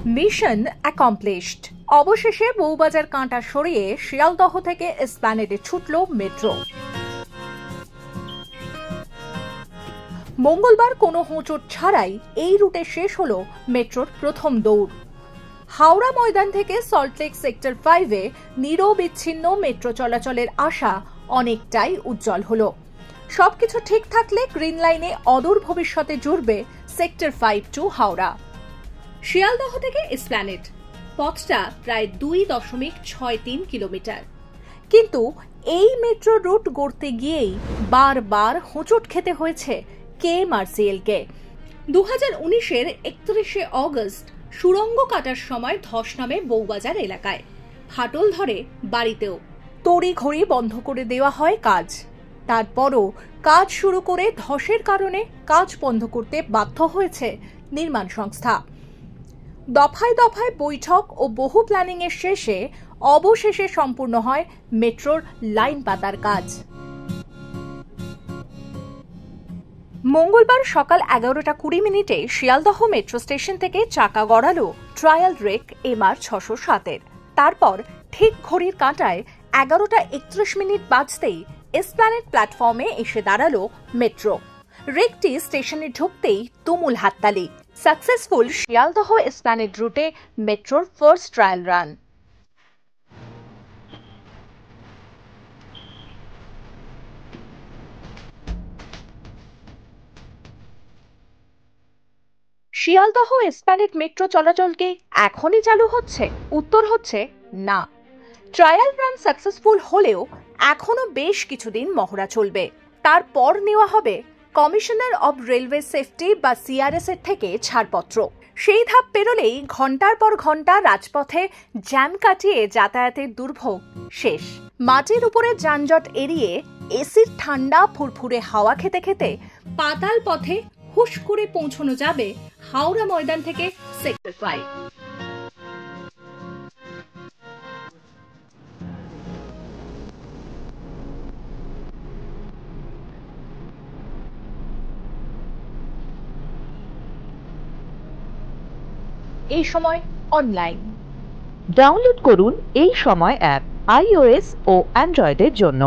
Mission accomplished. অবশেষে বউবাজার কাঁটা সরিয়ে শিয়ালদহ থেকে এসপ্ল্যানেডে ছুটল মেট্রো। মঙ্গলবার কোনো হোঁচট ছাড়াই এই রুটে শেষ হলো মেট্রোর প্রথম দৌড়। হাওড়া ময়দান থেকে সল্টলেক সেক্টর 5-এ নিরবিচ্ছিন্ন মেট্রো চলাচলের আশা অনেকটাই উজ্জ্বল হলো। সবকিছু ঠিক থাকলে গ্রিন লাইনে অদূর ভবিষ্যতে জুড়বে সেক্টর 5 টু হাওড়া। শিয়ালদহ থেকে এসপ্ল্যানেড পথটা প্রায় 2.63 কিলোমিটার, কিন্তু এই মেট্রো রুট গড়তে গিয়েই বারবার হোঁচট খেতে হয়েছে কেএমআরসিএলকে। 2019-এর 31শে অগস্ট সুড়ঙ্গ কাটার সময় ধস নামে বউবাজার এলাকায়, ফাটল ধরে বাড়িতেও। তড়িঘড়ি বন্ধ করে দেওয়া হয় কাজ। তারপরও কাজ শুরু করে ধসের কারণে কাজ বন্ধ করতে বাধ্য হয়েছে নির্মাণ সংস্থা। দফায় দফায় বৈঠক ও বহু প্ল্যানিং এর শেষে অবশেষে সম্পূর্ণ হয় মেট্রোর লাইন পাতার কাজ। মঙ্গলবার সকাল 11:20 শিয়ালদহ মেট্রো স্টেশন থেকে চাকা গড়ালো ট্রায়াল রেক MR 607-এর। তারপর ঠিক ঘড়ির কাঁটায় 11:31 বাজতেই এসপ্ল্যানেড প্ল্যাটফর্মে এসে দাঁড়ালো মেট্রো। রেকটি স্টেশনে ঢুকতেই তুমুল হাততালি। সাকসেসফুল শিয়ালদহ এসপ্ল্যানেড রুটে মেট্রোর first trial run. Sealdah Esplanade metro চলাচলকে এখনই চালু হচ্ছে? উত্তর হচ্ছে না। ট্রায়াল রান সাকসেসফুল হলেও এখনো বেশ কিছুদিন মহড়া চলবে। তারপর নেওয়া হবে কমিশনার অব রেলওয়ে সেফটি বা CRS এর থেকে ছাড়পত্র। সেই ধাপ পেরোলেই ঘন্টার পর ঘন্টা রাজপথে জ্যাম কাটিয়ে যাতায়াতের দুর্ভোগ শেষ। মাটির উপরে যানজট এড়িয়ে এসির ঠান্ডা ফুরফুরে হাওয়া খেতে খেতে পাতাল পথে হুশ করে পৌঁছানো যাবে হাওড়া ময়দান থেকে সেক্টর 5। এই সময় অনলাইন ডাউনলোড করুন এই সময় অ্যাপ iOS ও অ্যান্ড্রয়েডের জন্য।